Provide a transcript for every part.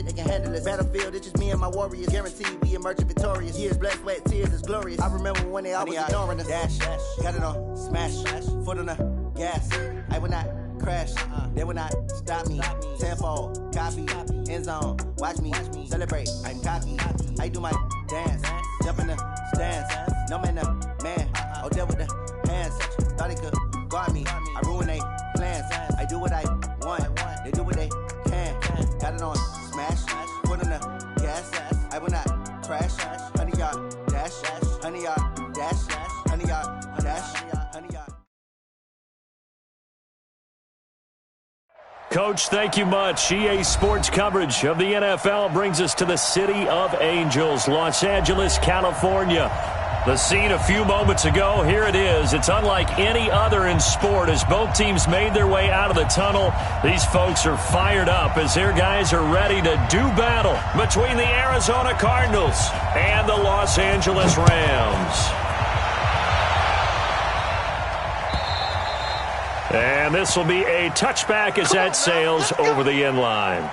it, they can handle it. Battlefield, it's just me and my warriors. Guaranteed we emerging victorious. Years, blood, sweat, tears, it's glorious. I remember when they always ignoring us. Dash, got it on, smash, foot on the gas. I will not crash, they will not stop me. Tenfold, copy, end zone, watch me celebrate. I'm cocky, I do my dance, jump in the stands. No man, the man, oh, deal with the hands. Thought he could guard me, I ruin they plans. I do what I want, they do what they can. Got it on, smash, foot on the gas. I will not crash, 100-yard dash, 100-yard dash, 100-yard dash, 100-yard. Coach, thank you much. EA Sports coverage of the NFL brings us to the City of Angels, Los Angeles, California. The scene a few moments ago, here it is. It's unlike any other in sport as both teams made their way out of the tunnel. These folks are fired up as their guys are ready to do battle between the Arizona Cardinals and the Los Angeles Rams. And this will be a touchback as that sails over the end line.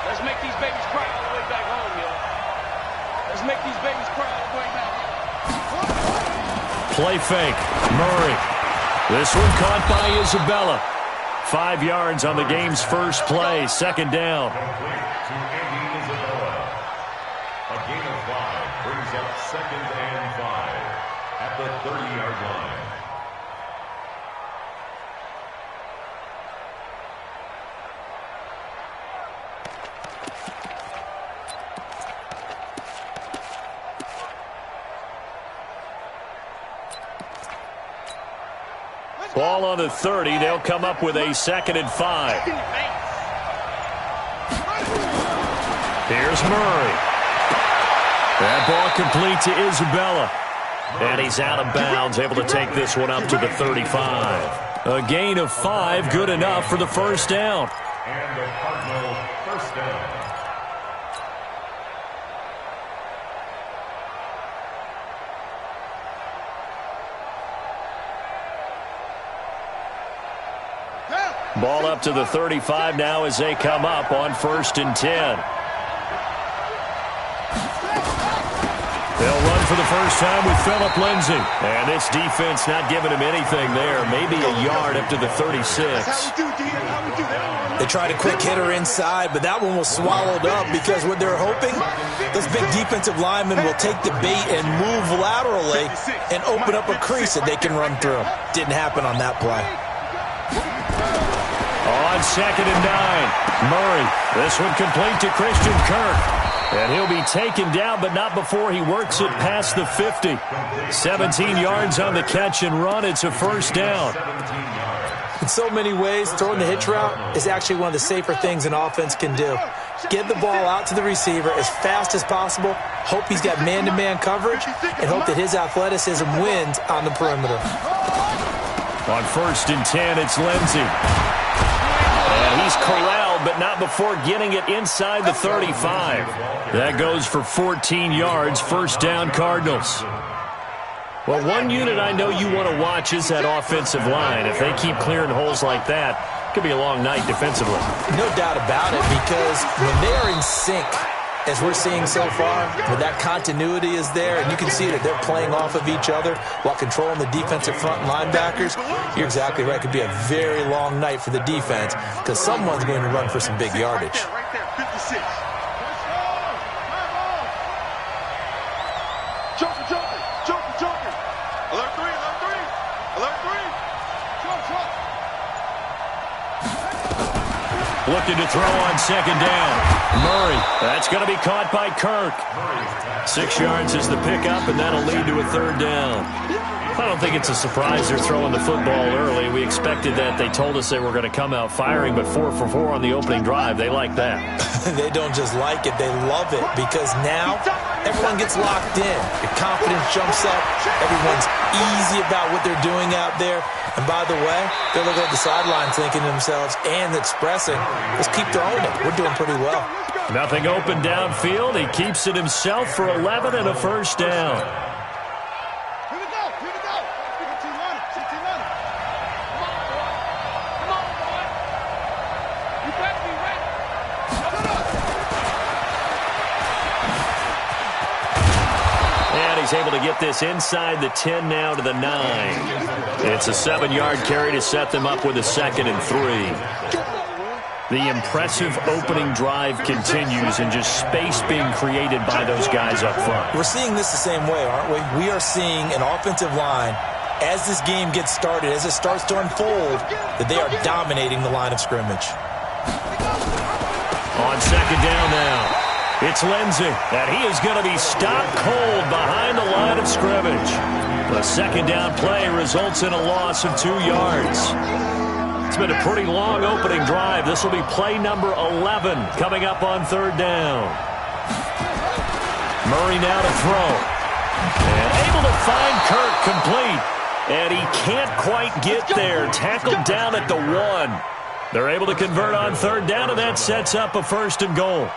Let's make these babies cry all the way back home, yo. Let's make these babies cry all the way back home. Play fake. Murray. This one caught by Isabella. 5 yards on the game's first play. Second down. A gain of 5 brings up 2nd and 5 at the 30-yard line. Ball on the 30. They'll come up with a 2nd and 5. Here's Murray. That ball complete to Isabella. And he's out of bounds, able to take this one up to the 35. A gain of 5, good enough for the first down. And the Cardinals first down. Ball up to the 35 now as they come up on 1st and 10. They'll run for the first time with Phillip Lindsay. And this defense not giving him anything there. Maybe a yard up to the 36. They tried a quick hitter inside, but that one was swallowed up because what they're hoping, those big defensive linemen will take the bait and move laterally and open up a crease that they can run through. Didn't happen on that play. On 2nd and 9, Murray. This one complete to Christian Kirk. And he'll be taken down, but not before he works it past the 50. 17 yards on the catch and run. It's a first down. In so many ways, throwing the hitch route is actually one of the safer things an offense can do. Get the ball out to the receiver as fast as possible, hope he's got man-to-man coverage, and hope that his athleticism wins on the perimeter. On 1st and 10, it's Lindsay. And he's corralled, but not before getting it inside the 35. That goes for 14 yards, first down Cardinals. Well, one unit I know you want to watch is that offensive line. If they keep clearing holes like that, it could be a long night defensively. No doubt about it, because when they are in sync, as we're seeing so far, where that continuity is there, and you can see that they're playing off of each other while controlling the defensive front linebackers, you're exactly right. It could be a very long night for the defense because someone's going to run for some big yardage. Right there, 56. Joker. Alert 3. Looking to throw on 2nd down. Murray. That's going to be caught by Kirk. 6 yards is the pickup, and that'll lead to a 3rd down. I don't think it's a surprise they're throwing the football early. We expected that. They told us they were going to come out firing, but 4 for 4 on the opening drive. They like that. They don't just like it. They love it because now everyone gets locked in. Your confidence jumps up. Everyone's easy about what they're doing out there. And by the way, they're looking at the sideline thinking to themselves and expressing, let's keep throwing it. We're doing pretty well. Nothing open downfield. He keeps it himself for 11 and a first down. He's able to get this inside the 10 now to the 9. It's a 7-yard carry to set them up with a 2nd and 3. The impressive opening drive continues and just space being created by those guys up front. We're seeing this the same way, aren't we? We are seeing an offensive line, as this game gets started, as it starts to unfold, that they are dominating the line of scrimmage. On 2nd down now. It's Lindsey, and he is going to be stopped cold behind the line of scrimmage. The 2nd down play results in a loss of 2 yards. It's been a pretty long opening drive. This will be play number 11 coming up on 3rd down. Murray now to throw. And able to find Kirk complete. And he can't quite get there. Tackled down at the 1. They're able to convert on 3rd down, and that sets up a 1st and goal.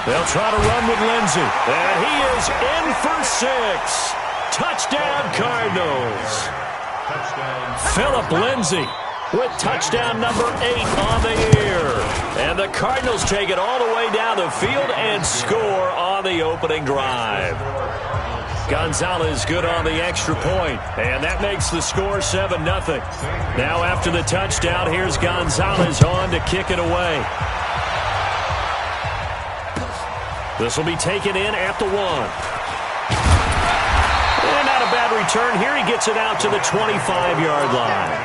They'll try to run with Lindsey. And he is in for 6. Touchdown, Cardinals. Philip Lindsey with touchdown number 8 on the year. And the Cardinals take it all the way down the field and score on the opening drive. Gonzalez good on the extra point, and that makes the score 7-0. Now after the touchdown, here's Gonzalez on to kick it away. This will be taken in at the 1. And not a bad return here. He gets it out to the 25-yard line.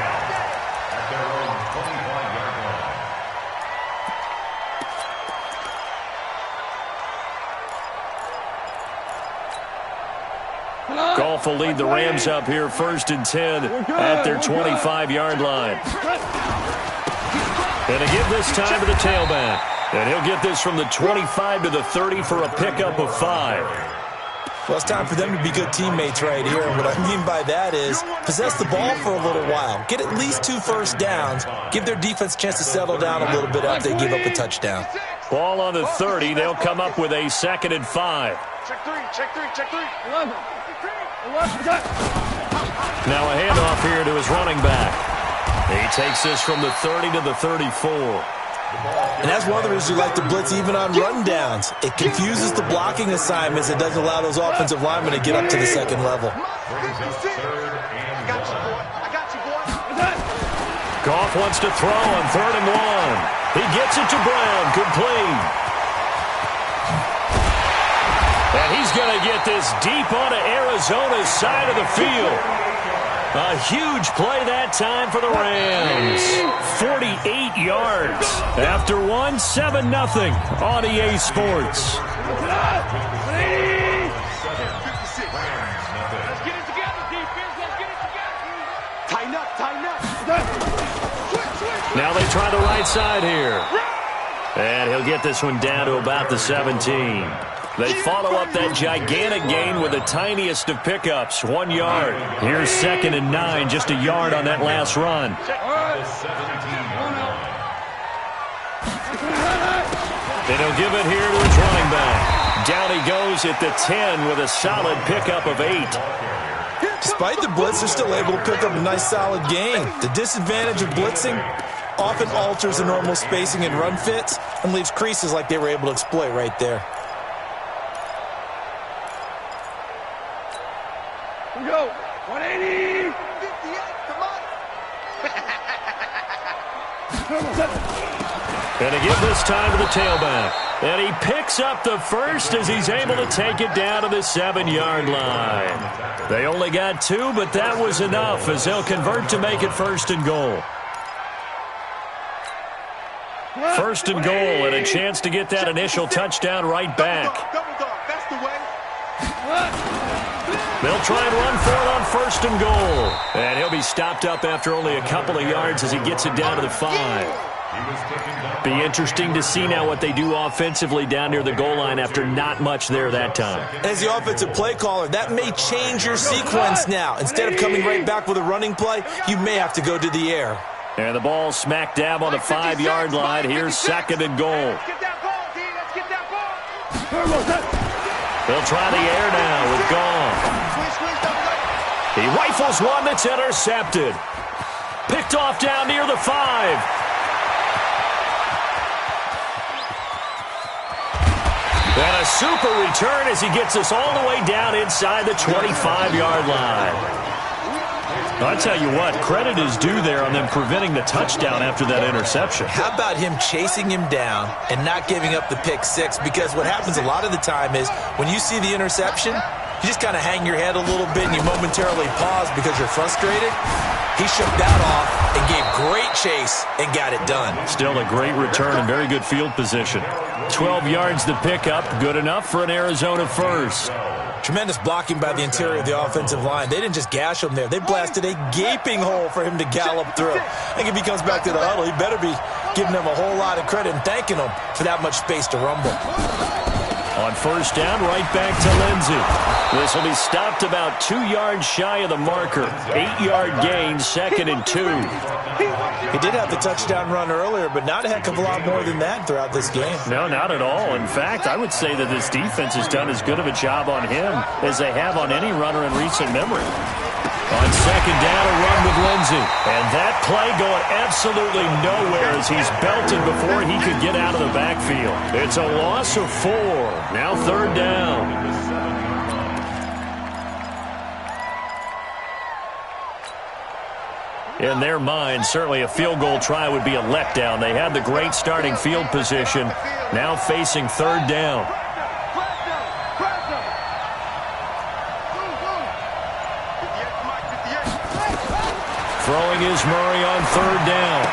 Goff will lead the Rams up here 1st and 10 at their 25-yard line. And to give this time to the tailback. And he'll get this from the 25 to the 30 for a pickup of 5. Well, it's time for them to be good teammates right here. And what I mean by that is possess the ball for a little while. Get at least 2 first downs. Give their defense a chance to settle down a little bit after they give up a touchdown. Ball on the 30. They'll come up with a 2nd and 5. Check 3, check 3, check 3. Now a handoff here to his running back. He takes this from the 30 to the 34. And that's one of the reasons we like to blitz even on rundowns. It confuses the blocking assignments. It doesn't allow those offensive linemen to get up to the 2nd level. Goff wants to throw on 3rd and 1. He gets it to Brown, complete. And he's going to get this deep onto Arizona's side of the field. A huge play that time for the Rams. 48 yards. After 1, 7-0 on EA Sports. Let's get it together, defense. Let's get it together. Tighten up, tighten up. Now they try the right side here. And he'll get this one down to about the 17. They follow up that gigantic gain with the tiniest of pickups, 1 yard. Here's 2nd and 9, just a yard on that last run. And he'll give it here to his running back. Down he goes at the 10 with a solid pickup of 8. Despite the blitz, they're still able to pick up a nice solid gain. The disadvantage of blitzing often alters the normal spacing and run fits and leaves creases like they were able to exploit right there. Here we go. 180. 58, come on. And to give this time to the tailback. And he picks up the first as he's able to take it down to the 7-yard line. They only got 2, but that was enough as they'll convert to make it 1st and goal. 1st and goal and a chance to get that initial touchdown right back. Double dog, that's the way. They'll try and run for it on 1st and goal. And he'll be stopped up after only a couple of yards as he gets it down to the 5. Be interesting to see now what they do offensively down near the goal line after not much there that time. As the offensive play caller, that may change your sequence now. Instead of coming right back with a running play, you may have to go to the air. And the ball smack dab on the 5-yard line. Here's 2nd and goal. They'll try the air now with Goff. He rifles one that's intercepted. Picked off down near the 5. And a super return as he gets us all the way down inside the 25-yard line. I'll tell you what, credit is due there on them preventing the touchdown after that interception. How about him chasing him down and not giving up the pick 6? Because what happens a lot of the time is when you see the interception, you just kind of hang your head a little bit and you momentarily pause because you're frustrated. He shook that off and gave great chase and got it done. Still a great return and very good field position. 12 yards to pick up, good enough for an Arizona first. Tremendous blocking by the interior of the offensive line. They didn't just gash him there. They blasted a gaping hole for him to gallop through. I think if he comes back to the huddle, he better be giving them a whole lot of credit and thanking them for that much space to rumble. On 1st down, right back to Lindsey. This will be stopped about 2 yards shy of the marker. 8-yard gain, 2nd and 2. He did have the touchdown run earlier, but not a heck of a lot more than that throughout this game. No, not at all. In fact, I would say that this defense has done as good of a job on him as they have on any runner in recent memory. On 2nd down, a run with Lindsey. And that play going absolutely nowhere as he's belted before he could get out of the backfield. It's a loss of 4. Now 3rd down. In their mind, certainly a field goal try would be a letdown. They had the great starting field position, now facing 3rd down. Throwing is Murray on 3rd down.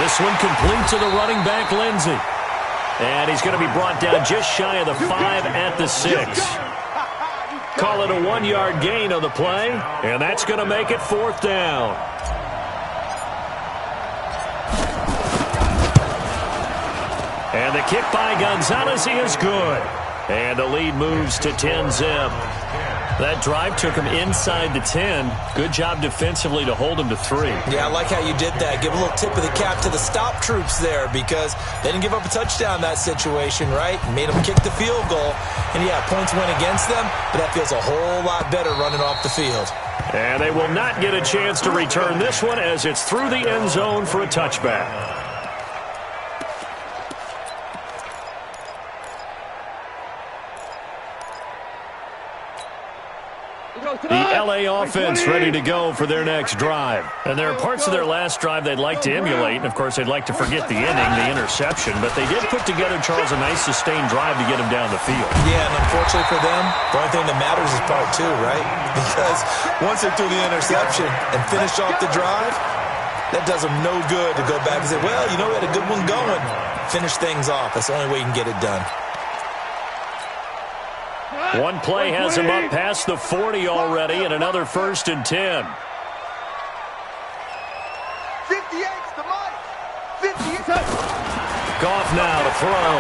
This one complete to the running back, Lindsey. And he's going to be brought down just shy of the 5 at the 6. Call it a 1-yard gain on the play, and that's going to make it 4th down. And the kick by Gonzalez is good. And the lead moves to 10-zip. That drive took him inside the 10. Good job defensively to hold him to 3. Yeah, I like how you did that. Give a little tip of the cap to the stop troops there because they didn't give up a touchdown in that situation, right? Made them kick the field goal. And, yeah, points went against them, but that feels a whole lot better running off the field. And they will not get a chance to return this one as it's through the end zone for a touchback. The LA offense ready to go for their next drive. And there are parts of their last drive they'd like to emulate. And, of course, they'd like to forget the inning, the interception. But they did put together, Charles, a nice sustained drive to get him down the field. Yeah, and unfortunately for them, the only thing that matters is part 2, right? Because once they threw the interception and finished off the drive, that does them no good to go back and say, well, you know, we had a good one going. Finish things off. That's the only way you can get it done. One play has him up past the 40 already, and another 1st and 10. 58's the mic. 58's Goff now to throw.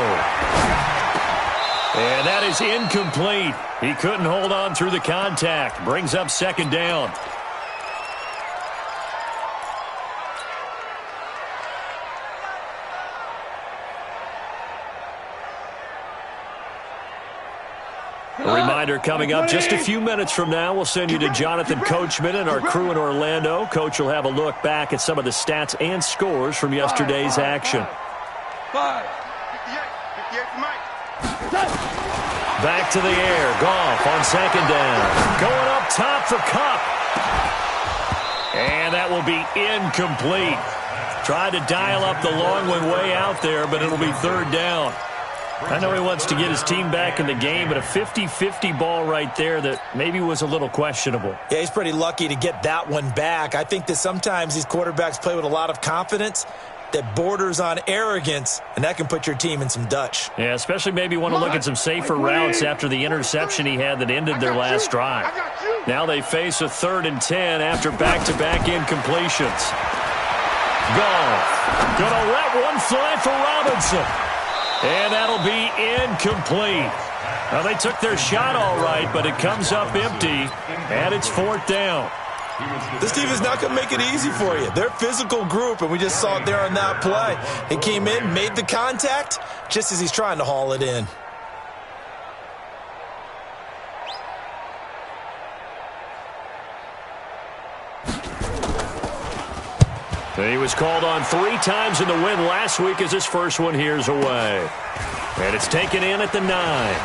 And that is incomplete. He couldn't hold on through the contact. Brings up 2nd down. A reminder coming up just a few minutes from now. We'll send you to Jonathan Coachman and our crew in Orlando. Coach will have a look back at some of the stats and scores from yesterday's action. 5. 58's Back to the air. Goff on 2nd down. Going up top for Kupp. And that will be incomplete. Tried to dial up the long one way out there, but it'll be 3rd down. I know he wants to get his team back in the game, but a 50-50 ball right there that maybe was a little questionable. Yeah, he's pretty lucky to get that one back. I think that sometimes these quarterbacks play with a lot of confidence. that borders on arrogance, and that can put your team in some Dutch. Yeah, especially maybe want to look at some safer routes after the interception he had that ended their last drive. Now they face a 3rd and 10 after back-to-back incompletions. Goff gonna let one fly for Robinson. And that'll be incomplete. Well, they took their shot all right, but it comes up empty, and it's 4th down. This team is not going to make it easy for you. They're a physical group, and we just saw it there on that play. He came in, made the contact, just as he's trying to haul it in. He was called on 3 times in the win last week as his first one here's away. And it's taken in at the 9.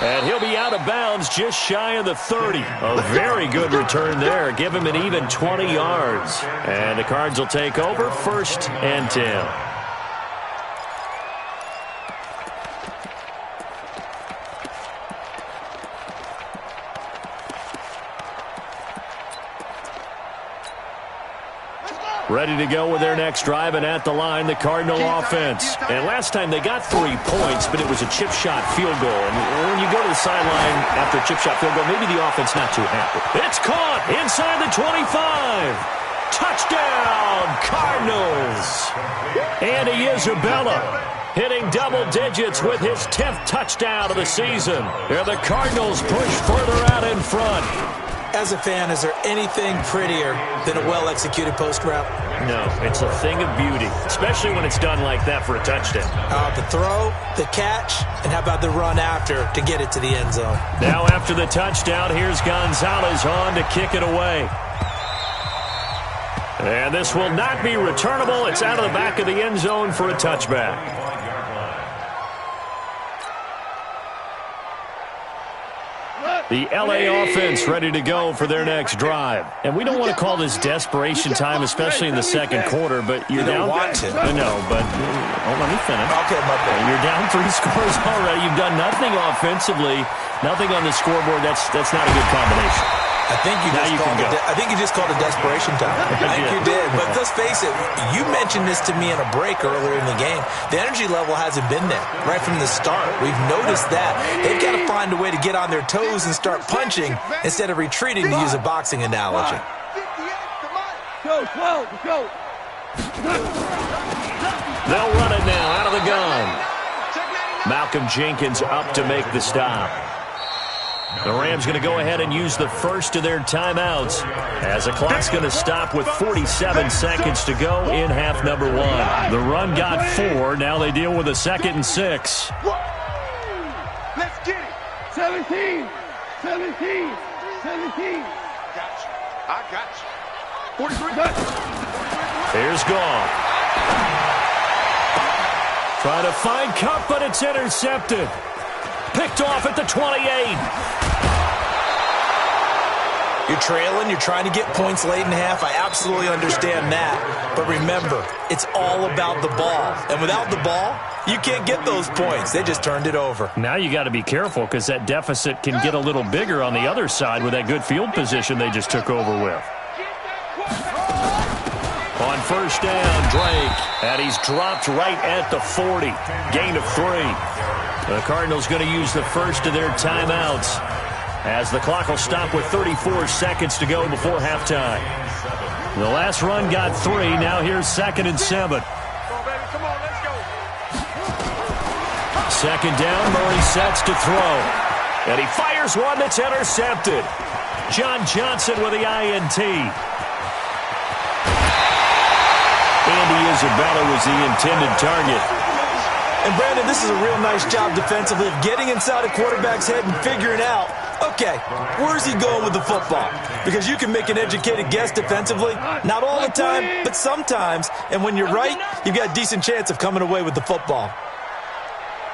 And he'll be out of bounds just shy of the 30. A very good return there. Give him an even 20 yards. And the Cards will take over 1st and 10. Ready to go with their next drive, and at the line, the Cardinal offense. And last time they got 3 points, but it was a chip shot field goal. And when you go to the sideline after a chip shot field goal, maybe the offense not too happy. It's caught inside the 25. Touchdown, Cardinals. Andy Isabella hitting double digits with his 10th touchdown of the season. And the Cardinals push further out in front. As a fan, is there anything prettier than a well-executed post route? No, it's a thing of beauty, especially when it's done like that for a touchdown. The throw, the catch, and how about the run after to get it to the end zone? Now after the touchdown, here's Gonzalez on to kick it away. And this will not be returnable. It's out of the back of the end zone for a touchback. The L.A. offense ready to go for their next drive. And we don't want to call this desperation time, especially in the second quarter, but you're down. Want to. No, but let me finish. Okay, my bad. You're down 3 scores already. You've done nothing offensively, nothing on the scoreboard. That's not a good combination. I think you just called it desperation time. I think you did. But let's face it, you mentioned this to me in a break earlier in the game. The energy level hasn't been there right from the start. We've noticed that. They've got to find a way to get on their toes and start punching instead of retreating, to use a boxing analogy. Go. They'll run it now out of the gun. Malcolm Jenkins up to make the stop. The Rams going to go ahead and use the first of their timeouts as the clock's going to stop with 47 seconds to go in half number 1. The run got 4. Now they deal with a 2nd and 6. Let's get it. 17. I got you. 43. Here's Goff. Trying to find Cup, but it's intercepted. Picked off at the 28. You're trailing. You're trying to get points late in half. I absolutely understand that. But remember, it's all about the ball. And without the ball, you can't get those points. They just turned it over. Now you got to be careful because that deficit can get a little bigger on the other side with that good field position they just took over with. On first down, Drake. And he's dropped right at the 40. Gain of 3. The Cardinals going to use the first of their timeouts as the clock will stop with 34 seconds to go before halftime. The last run got 3. Now here's 2nd and 7. Come on, let's go. 2nd down, Murray sets to throw. And he fires one that's intercepted. John Johnson with the INT. Andy Isabella was the intended target. And, Brandon, this is a real nice job defensively of getting inside a quarterback's head and figuring out, okay, where's he going with the football? Because you can make an educated guess defensively. Not all the time, but sometimes. And when you're right, you've got a decent chance of coming away with the football.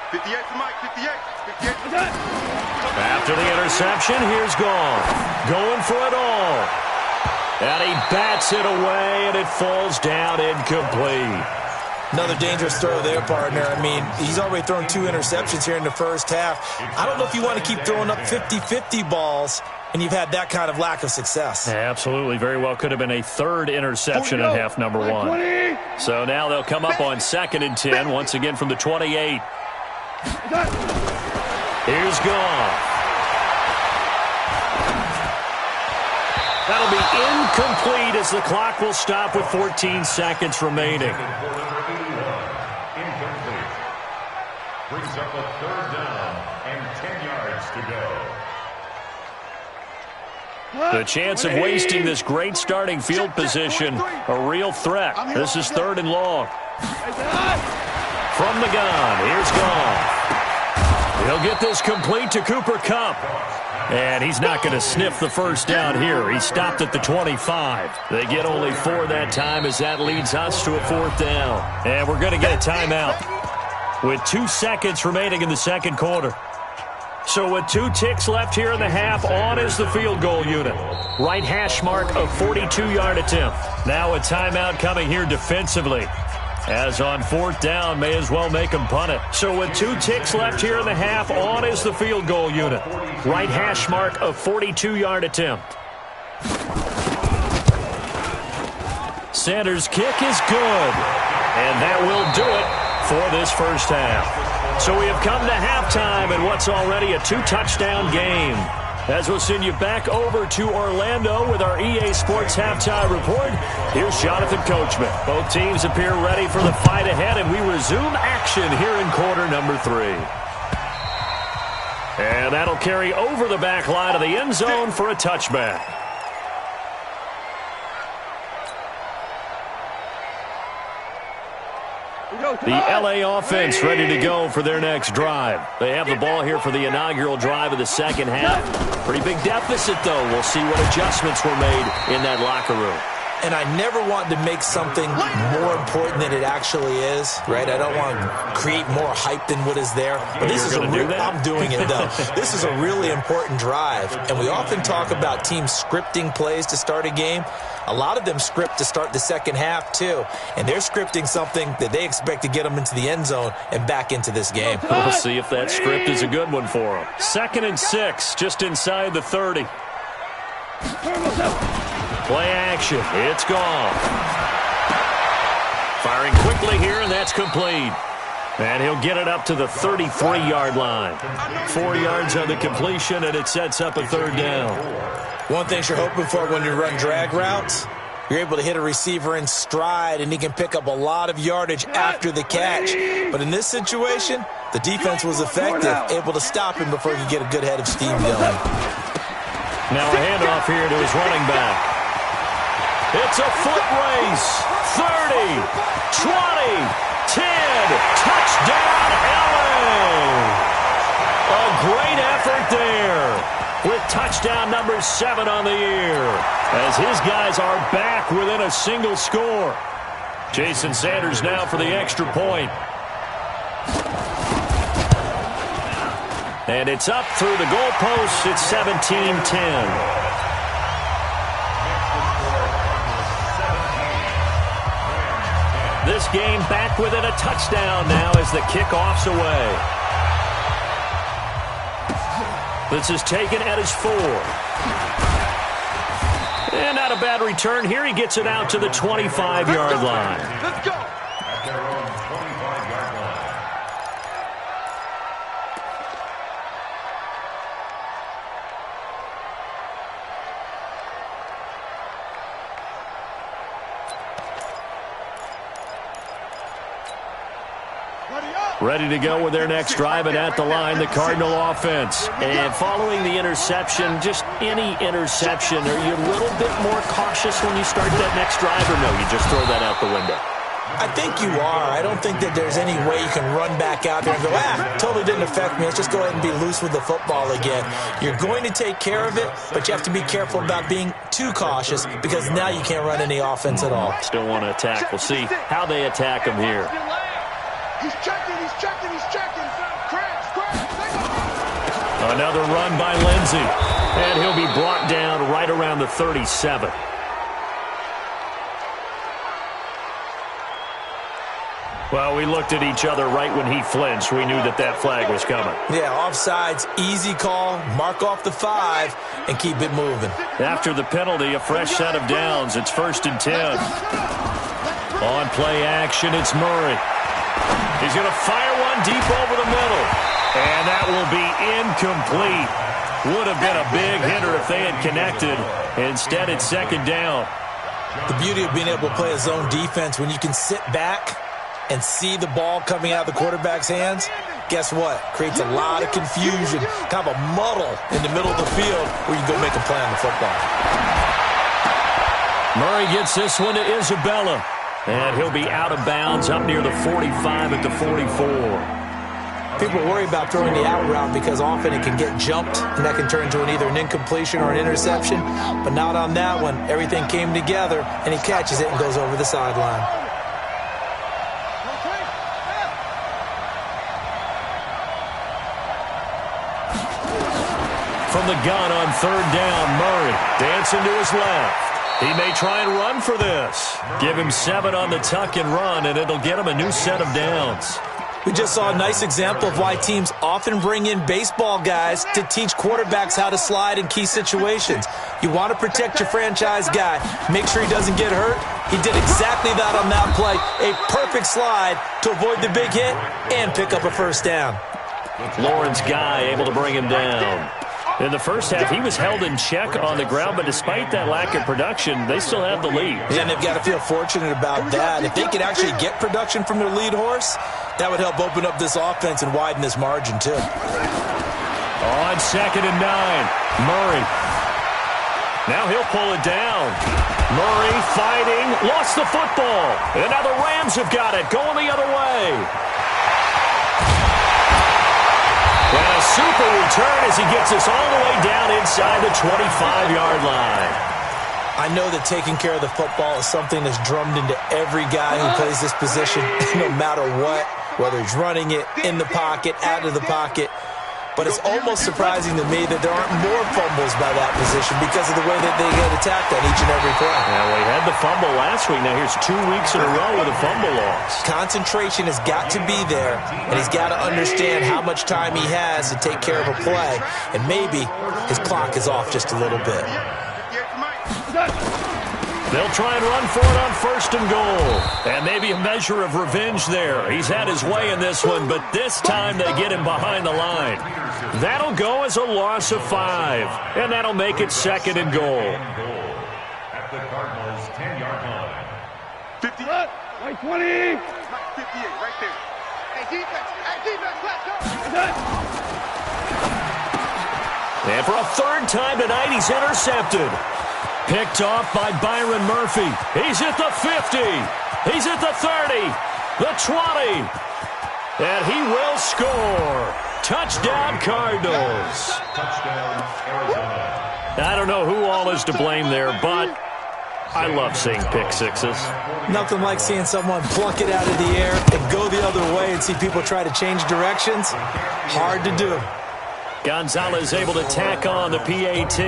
58 for Mike, 58. After the interception, here's Goff. Going for it all. And he bats it away, and it falls down incomplete. Another dangerous throw there, partner. I mean, he's already thrown 2 interceptions here in the first half. I don't know if you want to keep throwing up 50-50 balls, and you've had that kind of lack of success. Yeah, absolutely. Very well could have been a 3rd interception in half number 1. So now they'll come up on 2nd and 10, once again from the 28. Here's Goff. That'll be incomplete as the clock will stop with 14 seconds remaining. Incomplete. Brings up a 3rd down and 10 yards to go. The chance of wasting this great starting field position, a real threat. This is 3rd and long. From the gun, here's Goff. He'll get this complete to Cooper Kupp. And he's not going to sniff the first down here. He stopped at the 25. They get only 4 that time as that leads us to a 4th down. And we're going to get a timeout with 2 seconds remaining in the second quarter. So with 2 ticks left here in the half, on is the field goal unit. Right hash mark of 42-yard attempt. Now a timeout coming here defensively. As on 4th down, may as well make them punt it. So with 2 ticks left here in the half, on is the field goal unit. Right hash mark of 42-yard attempt. Sanders' kick is good. And that will do it for this first half. So we have come to halftime in what's already a 2-touchdown game. As we'll send you back over to Orlando with our EA Sports Halftime Report, here's Jonathan Coachman. Both teams appear ready for the fight ahead, and we resume action here in quarter number 3. And that'll carry over the back line of the end zone for a touchback. The LA offense ready to go for their next drive. They have the ball here for the inaugural drive of the second half. Pretty big deficit, though. We'll see what adjustments were made in that locker room. And I never want to make something more important than it actually is, right? I don't want to create more hype than what is there. But this is I'm doing it, though. This is a really important drive. And we often talk about teams scripting plays to start a game. A lot of them script to start the second half, too. And they're scripting something that they expect to get them into the end zone and back into this game. We'll see if that script is a good one for them. 2nd and 6, just inside the 30. Play action. It's gone. Firing quickly here, and that's complete. And he'll get it up to the 33-yard line. 4 yards on the completion, and it sets up a 3rd down. One thing you're hoping for when you run drag routes, you're able to hit a receiver in stride, and he can pick up a lot of yardage after the catch. But in this situation, the defense was effective, able to stop him before he could get a good head of steam going. Now a handoff here to his running back. It's a foot race. 30, 20, 10. Touchdown, LA. A great effort there with touchdown number 7 on the year as his guys are back within a single score. Jason Sanders now for the extra point. And it's up through the goalposts. It's 17-10. This game back within a touchdown now as the kickoff's away. This is taken at his 4. And not a bad return here. He gets it out to the 25-yard line. Let's go. At their own 25-yard line. Ready to go with their next drive, and at the line, the Cardinal offense. And following the interception, just any interception, are you a little bit more cautious when you start that next drive, or no, you just throw that out the window? I think you are. I don't think that there's any way you can run back out there and go, totally didn't affect me. Let's just go ahead and be loose with the football again. You're going to take care of it, but you have to be careful about being too cautious because now you can't run any offense at all. Still want to attack. We'll see how they attack him here. He's checking. Another run by Lindsey. And he'll be brought down right around the 37. Well, we looked at each other right when he flinched. We knew that flag was coming. Yeah, offsides, easy call, mark off the 5, and keep it moving. After the penalty, a fresh set of downs. It's 1st and 10. On play action, it's Murray. He's going to fire one deep over the middle. And that will be incomplete. Would have been a big hitter if they had connected. Instead, it's 2nd down. The beauty of being able to play a zone defense, when you can sit back and see the ball coming out of the quarterback's hands, guess what? Creates a lot of confusion, kind of a muddle in the middle of the field where you can go make a play on the football. Murray gets this one to Isabella. And he'll be out of bounds up near the 45 at the 44. People worry about throwing the out route because often it can get jumped, and that can turn into either an incompletion or an interception. But not on that one. Everything came together, and he catches it and goes over the sideline. From the gun on 3rd down, Murray dancing to his left. He may try and run for this. Give him 7 on the tuck and run, and it'll get him a new set of downs. We just saw a nice example of why teams often bring in baseball guys to teach quarterbacks how to slide in key situations. You want to protect your franchise guy. Make sure he doesn't get hurt. He did exactly that on that play. A perfect slide to avoid the big hit and pick up a 1st down. Lawrence Guy able to bring him down. In the first half, he was held in check on the ground, but despite that lack of production, they still have the lead. Yeah, and they've got to feel fortunate about that. If they could actually get production from their lead horse, that would help open up this offense and widen this margin, too. On 2nd and 9, Murray. Now he'll pull it down. Murray fighting, lost the football. And now the Rams have got it, going the other way. And a super return as he gets us all the way down inside the 25-yard line. I know that taking care of the football is something that's drummed into every guy who plays this position, no matter what, whether he's running it, in the pocket, out of the pocket. But it's almost surprising to me that there aren't more fumbles by that position because of the way that they get attacked on each and every play. Yeah, we had the fumble last week. Now here's 2 weeks in a row with a fumble loss. Concentration has got to be there, and he's got to understand how much time he has to take care of a play, and maybe his clock is off just a little bit. They'll try and run for it on 1st and goal. And maybe a measure of revenge there. He's had his way in this one, but this time they get him behind the line. That'll go as a loss of 5. And that'll make it 2nd and goal. At the Cardinals' 10-yard line. 50. Right 20. 58, right there. Hey, defense, let's go. And for a 3rd time tonight, he's intercepted. Picked off by Byron Murphy. He's at the 50. He's at the 30. The 20. And he will score. Touchdown, Cardinals. Touchdown, Arizona. I don't know who all is to blame there, but I love seeing pick sixes. Nothing like seeing someone pluck it out of the air and go the other way and see people try to change directions. Hard to do. Gonzalez able to tack on the PAT.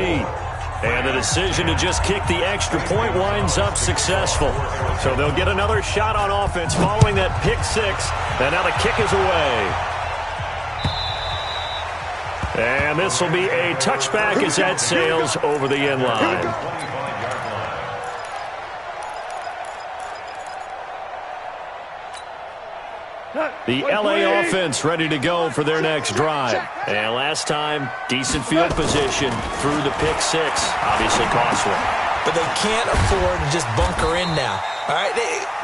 And the decision to just kick the extra point winds up successful. So they'll get another shot on offense following that pick 6. And now the kick is away. And this will be a touchback as that sails over the end line. The LA offense ready to go for their next drive. And last time, decent field position through the pick 6. Obviously costly. But they can't afford to just bunker in now. All right,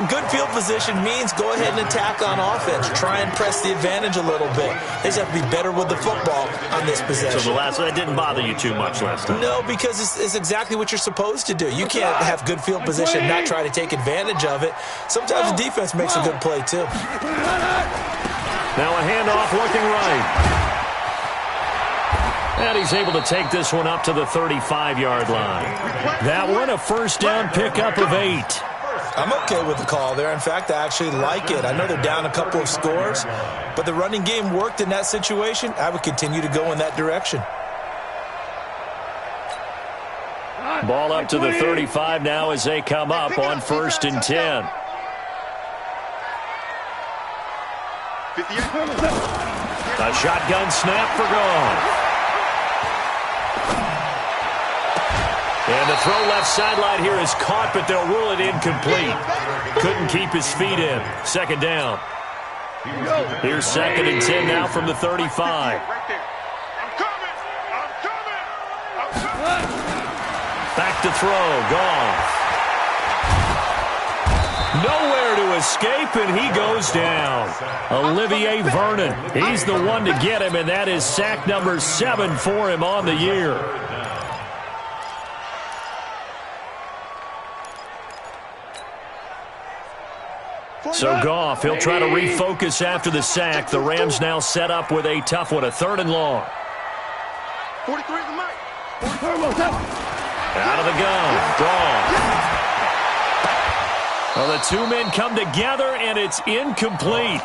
good field position means go ahead and attack on offense. Try and press the advantage a little bit. They just have to be better with the football on this possession. So that didn't bother you too much last time? No, because it's exactly what you're supposed to do. You can't have good field position and not try to take advantage of it. Sometimes the defense makes a good play, too. Now a handoff looking right. And he's able to take this one up to the 35-yard line. That one, a 1st down pickup of 8. I'm okay with the call there. In fact, I actually like it. I know they're down a couple of scores, but the running game worked in that situation. I would continue to go in that direction. Ball up to the 35 now as they come up on 1st and 10. A shotgun snap for Goff. And the throw left sideline here is caught, but they'll rule it incomplete. Couldn't keep his feet in. Second down. Here's 2nd and 10 now from the 35. Back to throw. Goff. Nowhere to escape, and he goes down. Olivier Vernon. He's the one to get him, and that is sack number 7 for him on the year. So Goff, he'll try to refocus after the sack. The Rams now set up with a tough one, a 3rd and long. 43 is the mic. Out of the gun. Goff. Well, the two men come together, and it's incomplete.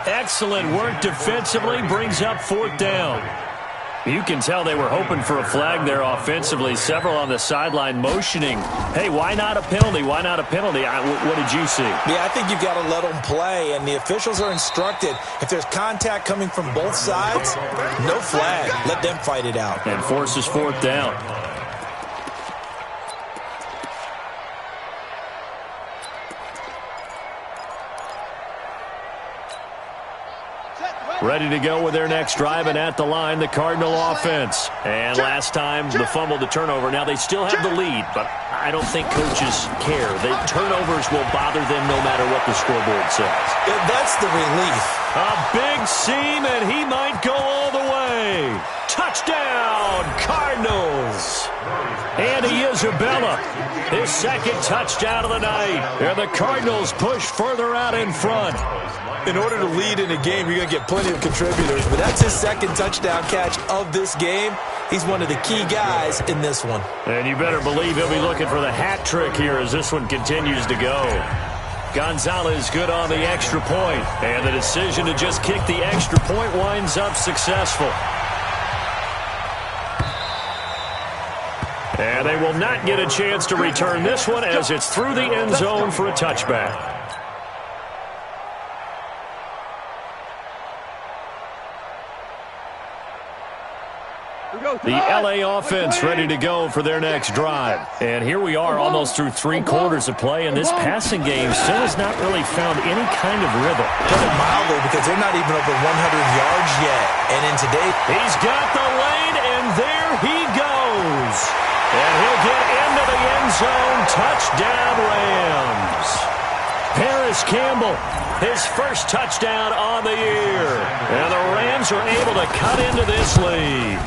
Excellent work defensively, brings up 4th down. You can tell they were hoping for a flag there offensively. Several on the sideline motioning, hey, why not a penalty? Why not a penalty? What did you see? Yeah, I think you've got to let them play, and the officials are instructed, if there's contact coming from both sides, no flag. Let them fight it out. And forces 4th down. Ready to go with their next drive, and at the line, the Cardinal offense. And last time, the fumble, the turnover. Now, they still have the lead, but I don't think coaches care. The turnovers will bother them no matter what the scoreboard says. That's the relief. A big seam, and he might go all the way. Touchdown, Cardinals. Andy Isabella, his 2nd touchdown of the night. And the Cardinals push further out in front. In order to lead in a game, you're going to get plenty of contributors, but that's his 2nd touchdown catch of this game. He's one of the key guys in this one. And you better believe he'll be looking for the hat trick here as this one continues to go. Gonzalez good on the extra point, and the decision to just kick the extra point winds up successful. And they will not get a chance to return this one as it's through the end zone for a touchback. The L.A. offense ready to go for their next drive. And here we are almost through 3 quarters of play, and this passing game still has not really found any kind of rhythm. Put it mildly, because they're not even over 100 yards yet. And in today, he's got the lane, and there he goes. And he'll get into the end zone. Touchdown, Rams. Paris Campbell, his first touchdown on the year. And the Rams are able to cut into this lead.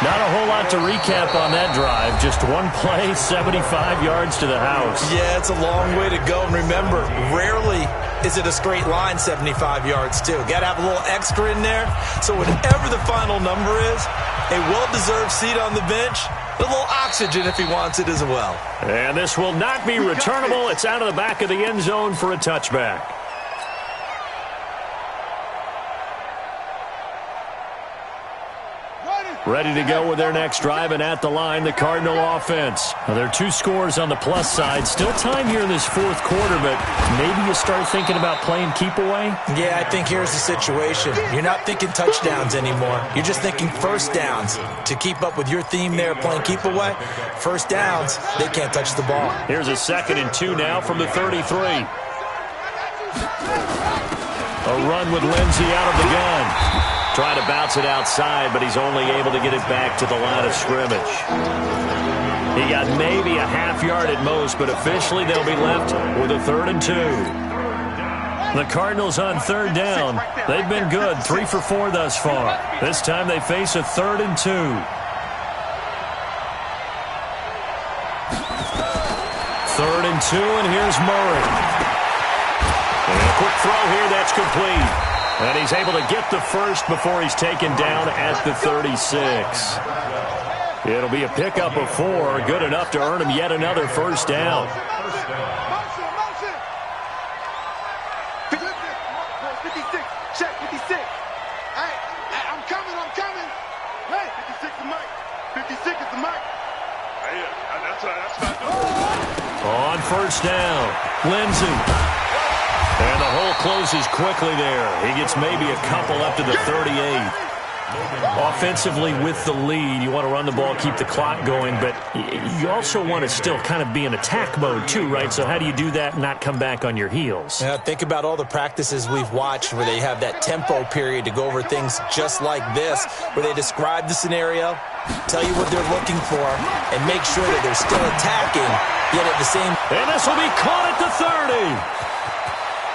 Not a whole lot to recap on that drive. Just one play, 75 yards to the house. Yeah, it's a long way to go. And remember, rarely is it a straight line 75 yards, too. Got to have a little extra in there. So whatever the final number is, a well-deserved seat on the bench, a little oxygen if he wants it as well. And this will not be returnable. It's out of the back of the end zone for a touchback. Ready to go with their next drive, and at the line, the Cardinal offense. Now, there are 2 scores on the plus side. Still time here in this 4th quarter, but maybe you start thinking about playing keep away? Yeah, I think here's the situation. You're not thinking touchdowns anymore. You're just thinking first downs. To keep up with your theme there, playing keep away, first downs, they can't touch the ball. Here's a 2nd and 2 now from the 33. A run with Lindsey out of the gun. Trying to bounce it outside, but he's only able to get it back to the line of scrimmage. He got maybe a half yard at most, but officially they'll be left with a 3rd and 2. The Cardinals on 3rd down. They've been good, 3 for 4 thus far. This time they face a 3rd and 2. 3rd and 2, and here's Murray. And a quick throw here, that's complete. And he's able to get the first before he's taken down at the 36. It'll be a pickup of 4, good enough to earn him yet another first down. Motion. 56, check 56. Hey, I'm coming. Hey, 56 is the mic. 56 is the mic. Hey, that's not good. On first down, Lindsey. And the hole closes quickly there. He gets maybe a couple up to the 38. Offensively with the lead, you want to run the ball, keep the clock going, but you also want to still kind of be in attack mode too, right? So how do you do that and not come back on your heels? Yeah, think about all the practices we've watched where they have that tempo period to go over things just like this, where they describe the scenario, tell you what they're looking for, and make sure that they're still attacking, yet at the same... And this will be caught at the 30.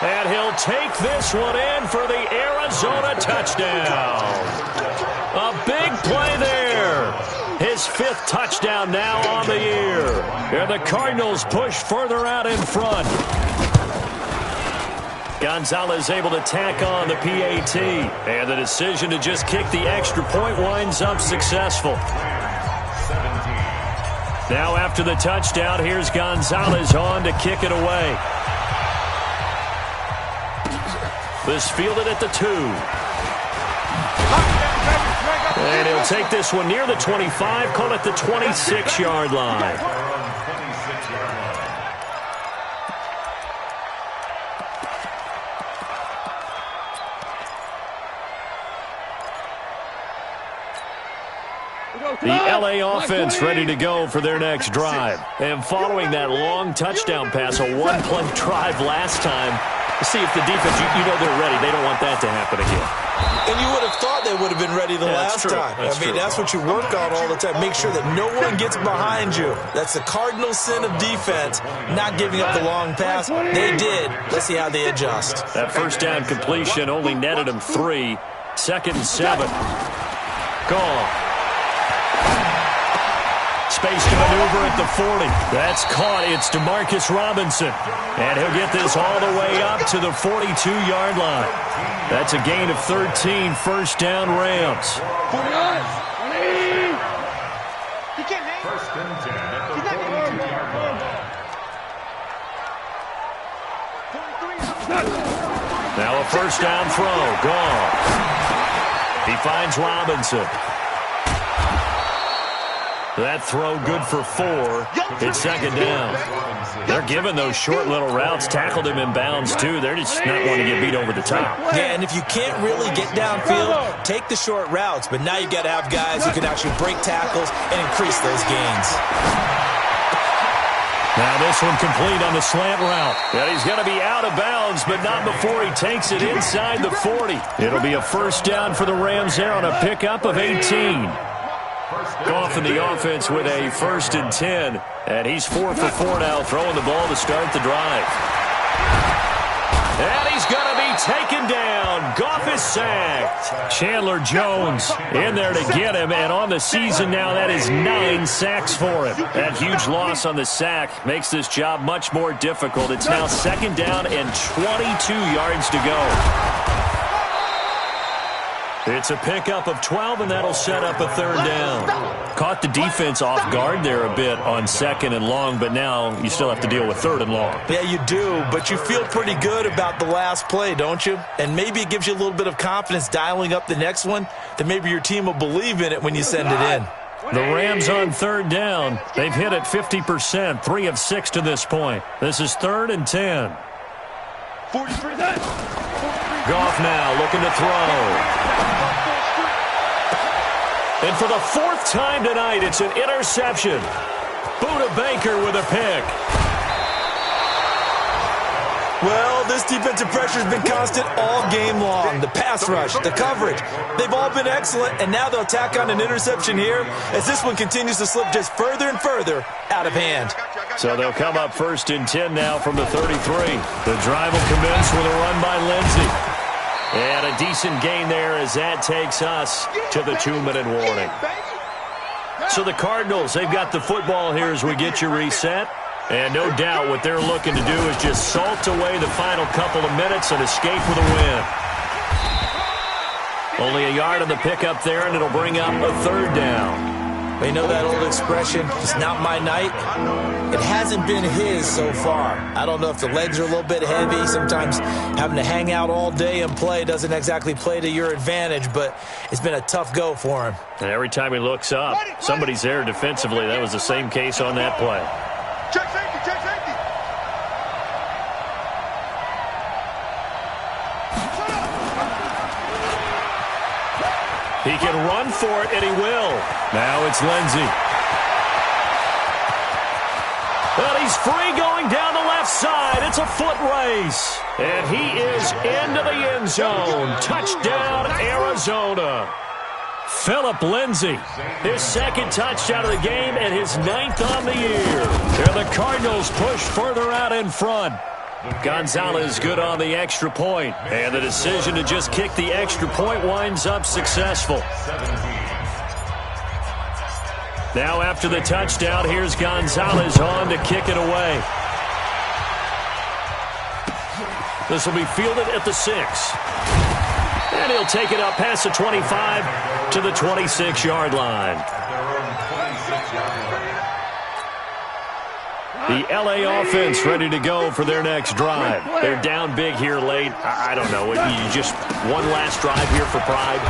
And he'll take this one in for the Arizona touchdown. A big play there. His 5th touchdown now on the year. And the Cardinals push further out in front. Gonzalez able to tack on the PAT. And the decision to just kick the extra point winds up successful. Now after the touchdown, here's Gonzalez on to kick it away. This fielded at the 2. And he'll take this one near the 25, call it the 26-yard line. The LA offense ready to go for their next drive. And following that long touchdown pass, a one-play drive last time, see if the defense, you know they're ready. They don't want that to happen again. And you would have thought they would have been ready the last time. That's what you work on all the time. Make sure that no one gets behind you. That's the cardinal sin of defense, not giving up the long pass. They did. Let's see how they adjust. That first down completion only netted them 3. 2nd and 7. Gone. Space to maneuver at the 40. That's caught. It's DeMarcus Robinson. And he'll get this all the way up to the 42-yard line. That's a gain of 13. First down, Rams. First and 10 at the 42-yard line. Now a first down throw. Gone. He finds Robinson. That throw good for 4. It's 2nd down. They're giving those short little routes. Tackled him in bounds, too. They're just not wanting to get beat over the top. Yeah, and if you can't really get downfield, take the short routes. But now you've got to have guys who can actually break tackles and increase those gains. Now this one complete on the slant route. And he's going to be out of bounds, but not before he takes it inside the 40. It'll be a first down for the Rams there on a pickup of 18. Goff in the offense with a 1st and 10. And he's 4 for 4 now, throwing the ball to start the drive. And he's going to be taken down. Goff is sacked. Chandler Jones in there to get him. And on the season now, that is 9 sacks for him. That huge loss on the sack makes this job much more difficult. It's now 2nd down and 22 yards to go. It's a pickup of 12, and that'll set up a 3rd down. Caught the defense off guard there a bit on 2nd and long, but now you still have to deal with 3rd and long. Yeah, you do, but you feel pretty good about the last play, don't you? And maybe it gives you a little bit of confidence dialing up the next one, that maybe your team will believe in it when you send it in. The Rams on 3rd down. They've hit it 50%, 3 of 6 to this point. This is 3rd and 10. Goff now looking to throw. And for the 4th time tonight, it's an interception. Buda Baker with a pick. Well, this defensive pressure has been constant all game long. The pass rush, the coverage, they've all been excellent, and now they'll tack on an interception here as this one continues to slip just further and further out of hand. So they'll come up 1st and 10 now from the 33. The drive will commence with a run by Lindsey. And a decent gain there as that takes us to the 2-minute warning. So the Cardinals, they've got the football here as we get you reset. And no doubt what they're looking to do is just salt away the final couple of minutes and escape with a win. Only a yard on the pickup there, and it'll bring up a 3rd down. You know that old expression, it's not my night? It hasn't been his so far. I don't know if the legs are a little bit heavy. Sometimes having to hang out all day and play doesn't exactly play to your advantage, but it's been a tough go for him. And every time he looks up, somebody's there defensively. That was the same case on that play. Check safety, check safety. He can run for it, and he will. Now it's Lindsey. Well, he's free going down the left side. It's a foot race. And he is into the end zone. Touchdown, Arizona. Phillip Lindsay, his second touchdown of the game and his 9th on the year. And the Cardinals push further out in front. Gonzalez good on the extra point. And the decision to just kick the extra point winds up successful. Now after the touchdown, here's Gonzalez on to kick it away. This will be fielded at the 6. And he'll take it up past the 25 to the 26-yard line. The L.A. offense ready to go for their next drive. They're down big here late. I don't know. You just one last drive here for pride.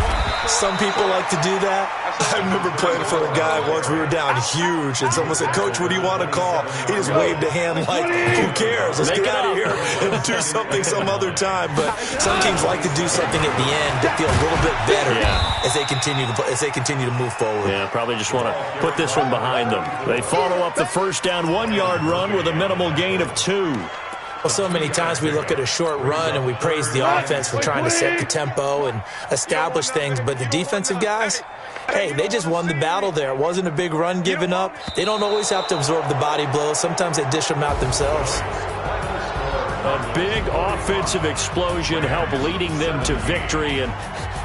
Some people like to do that. I remember playing for a guy once. We were down huge, and someone said, "Coach, what do you want to call?" He just waved a hand like, "Who cares? Let's get out of here and do something some other time." But some teams like to do something at the end to feel a little bit better as they continue to move forward. Yeah, probably just want to put this one behind them. They follow up the first down 1-yard run with a minimal gain of 2. Well, so many times we look at a short run and we praise the offense for trying to set the tempo and establish things, but the defensive guys, hey, they just won the battle there. It wasn't a big run given up. They don't always have to absorb the body blows. Sometimes they dish them out themselves. A big offensive explosion helped leading them to victory, and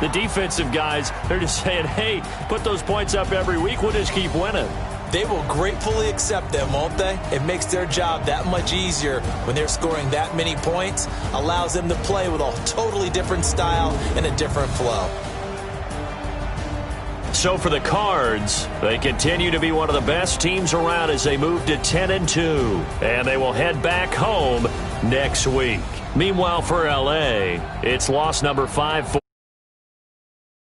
the defensive guys, they're just saying, hey, put those points up every week. We'll just keep winning. They will gratefully accept them, won't they? It makes their job that much easier when they're scoring that many points, allows them to play with a totally different style and a different flow. So for the Cards, they continue to be one of the best teams around as they move to 10-2, and they will head back home next week. Meanwhile, for L.A., it's loss number 5.